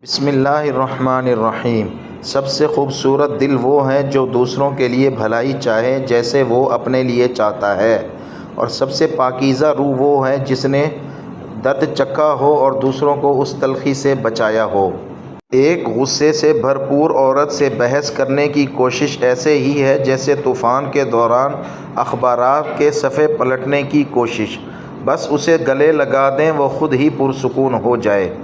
بسم اللہ الرحمن الرحیم۔ سب سے خوبصورت دل وہ ہے جو دوسروں کے لیے بھلائی چاہے جیسے وہ اپنے لیے چاہتا ہے، اور سب سے پاکیزہ روح وہ ہے جس نے درد چکھا ہو اور دوسروں کو اس تلخی سے بچایا ہو۔ ایک غصے سے بھرپور عورت سے بحث کرنے کی کوشش ایسے ہی ہے جیسے طوفان کے دوران اخبارات کے صفحے پلٹنے کی کوشش۔ بس اسے گلے لگا دیں، وہ خود ہی پرسکون ہو جائے۔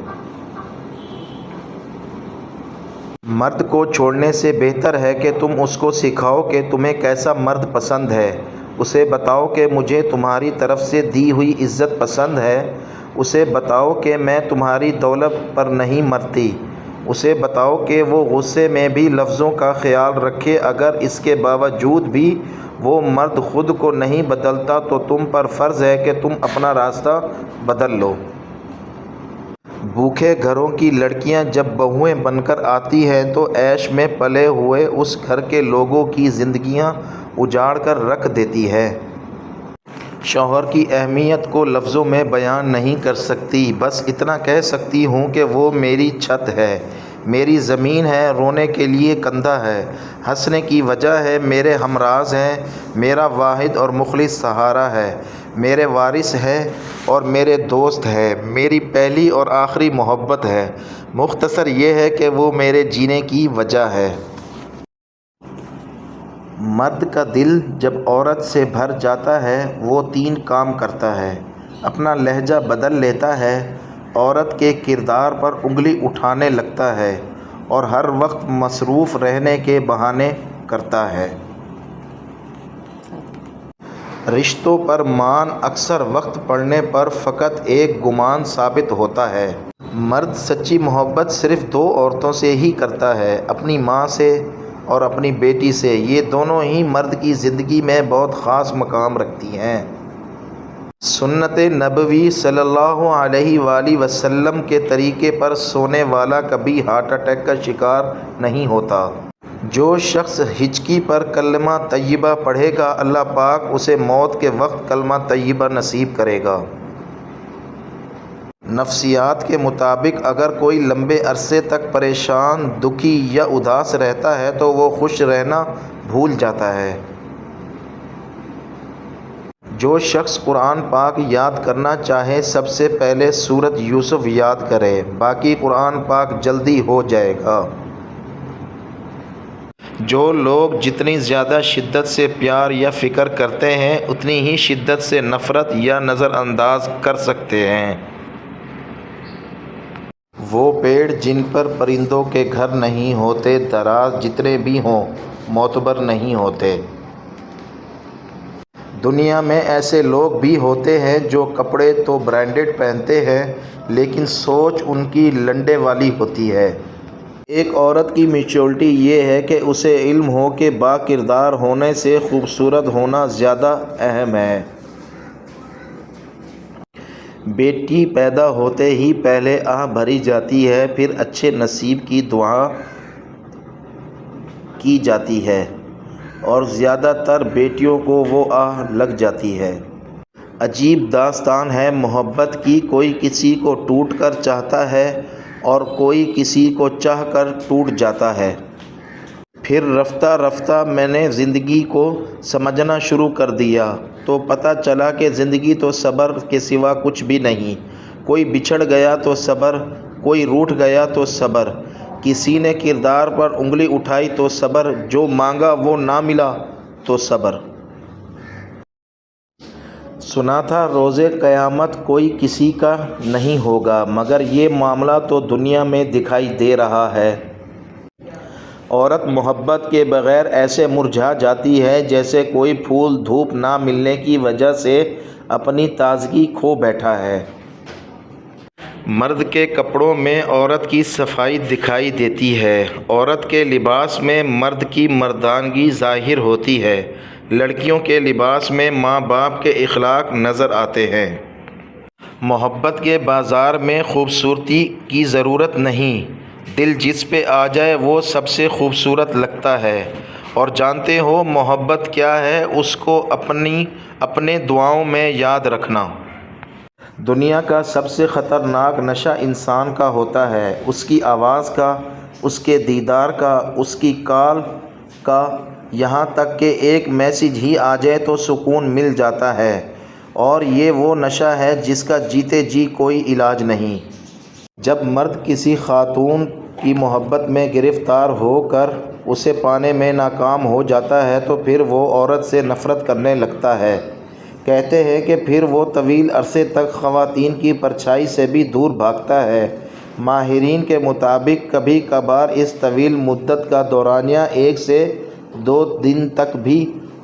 مرد کو چھوڑنے سے بہتر ہے کہ تم اس کو سکھاؤ کہ تمہیں کیسا مرد پسند ہے۔ اسے بتاؤ کہ مجھے تمہاری طرف سے دی ہوئی عزت پسند ہے۔ اسے بتاؤ کہ میں تمہاری دولت پر نہیں مرتی۔ اسے بتاؤ کہ وہ غصے میں بھی لفظوں کا خیال رکھے۔ اگر اس کے باوجود بھی وہ مرد خود کو نہیں بدلتا تو تم پر فرض ہے کہ تم اپنا راستہ بدل لو۔ بھوکے گھروں کی لڑکیاں جب بہویں بن کر آتی ہیں تو عیش میں پلے ہوئے اس گھر کے لوگوں کی زندگیاں اجاڑ کر رکھ دیتی ہیں۔ شوہر کی اہمیت کو لفظوں میں بیان نہیں کر سکتی، بس اتنا کہہ سکتی ہوں کہ وہ میری چھت ہے، میری زمین ہے، رونے کے لیے کندھا ہے، ہنسنے کی وجہ ہے، میرے ہمراز ہے، میرا واحد اور مخلص سہارا ہے، میرے وارث ہے اور میرے دوست ہے، میری پہلی اور آخری محبت ہے۔ مختصر یہ ہے کہ وہ میرے جینے کی وجہ ہے۔ مرد کا دل جب عورت سے بھر جاتا ہے وہ تین کام کرتا ہے۔ اپنا لہجہ بدل لیتا ہے، عورت کے کردار پر انگلی اٹھانے لگتا ہے اور ہر وقت مصروف رہنے کے بہانے کرتا ہے۔ رشتوں پر مان اکثر وقت پڑنے پر فقط ایک گمان ثابت ہوتا ہے۔ مرد سچی محبت صرف دو عورتوں سے ہی کرتا ہے، اپنی ماں سے اور اپنی بیٹی سے۔ یہ دونوں ہی مرد کی زندگی میں بہت خاص مقام رکھتی ہیں۔ سنت نبوی صلی اللہ علیہ وآلہ وسلم کے طریقے پر سونے والا کبھی ہارٹ اٹیک کا شکار نہیں ہوتا۔ جو شخص ہچکی پر کلمہ طیبہ پڑھے گا اللہ پاک اسے موت کے وقت کلمہ طیبہ نصیب کرے گا۔ نفسیات کے مطابق اگر کوئی لمبے عرصے تک پریشان، دکھی یا اداس رہتا ہے تو وہ خوش رہنا بھول جاتا ہے۔ جو شخص قرآن پاک یاد کرنا چاہے سب سے پہلے سورۃ یوسف یاد کرے، باقی قرآن پاک جلدی ہو جائے گا۔ جو لوگ جتنی زیادہ شدت سے پیار یا فکر کرتے ہیں اتنی ہی شدت سے نفرت یا نظر انداز کر سکتے ہیں۔ وہ پیڑ جن پر پرندوں کے گھر نہیں ہوتے، دراز جتنے بھی ہوں، معتبر نہیں ہوتے۔ دنیا میں ایسے لوگ بھی ہوتے ہیں جو کپڑے تو برانڈڈ پہنتے ہیں لیکن سوچ ان کی لنڈے والی ہوتی ہے۔ ایک عورت کی میچورٹی یہ ہے کہ اسے علم ہو کہ با کردار ہونے سے خوبصورت ہونا زیادہ اہم ہے۔ بیٹی پیدا ہوتے ہی پہلے آہ بھری جاتی ہے، پھر اچھے نصیب کی دعا کی جاتی ہے اور زیادہ تر بیٹیوں کو وہ آہ لگ جاتی ہے۔ عجیب داستان ہے محبت کی، کوئی کسی کو ٹوٹ کر چاہتا ہے اور کوئی کسی کو چاہ کر ٹوٹ جاتا ہے۔ پھر رفتہ رفتہ میں نے زندگی کو سمجھنا شروع کر دیا تو پتہ چلا کہ زندگی تو صبر کے سوا کچھ بھی نہیں۔ کوئی بچھڑ گیا تو صبر، کوئی روٹھ گیا تو صبر، کسی نے کردار پر انگلی اٹھائی تو صبر، جو مانگا وہ نہ ملا تو صبر۔ سنا تھا روز قیامت کوئی کسی کا نہیں ہوگا، مگر یہ معاملہ تو دنیا میں دکھائی دے رہا ہے۔ عورت محبت کے بغیر ایسے مرجھا جاتی ہے جیسے کوئی پھول دھوپ نہ ملنے کی وجہ سے اپنی تازگی کھو بیٹھا ہے۔ مرد کے کپڑوں میں عورت کی صفائی دکھائی دیتی ہے، عورت کے لباس میں مرد کی مردانگی ظاہر ہوتی ہے، لڑکیوں کے لباس میں ماں باپ کے اخلاق نظر آتے ہیں۔ محبت کے بازار میں خوبصورتی کی ضرورت نہیں، دل جس پہ آ جائے وہ سب سے خوبصورت لگتا ہے۔ اور جانتے ہو محبت کیا ہے؟ اس کو اپنے دعاؤں میں یاد رکھنا۔ دنیا کا سب سے خطرناک نشہ انسان کا ہوتا ہے، اس کی آواز کا، اس کے دیدار کا، اس کی کال کا، یہاں تک کہ ایک میسج ہی آ جائے تو سکون مل جاتا ہے، اور یہ وہ نشہ ہے جس کا جیتے جی کوئی علاج نہیں۔ جب مرد کسی خاتون کی محبت میں گرفتار ہو کر اسے پانے میں ناکام ہو جاتا ہے تو پھر وہ عورت سے نفرت کرنے لگتا ہے۔ کہتے ہیں کہ پھر وہ طویل عرصے تک خواتین کی پرچھائی سے بھی دور بھاگتا ہے۔ ماہرین کے مطابق کبھی کبھار اس طویل مدت کا دورانیہ 1 سے 2 دن تک بھی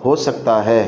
ہو سکتا ہے۔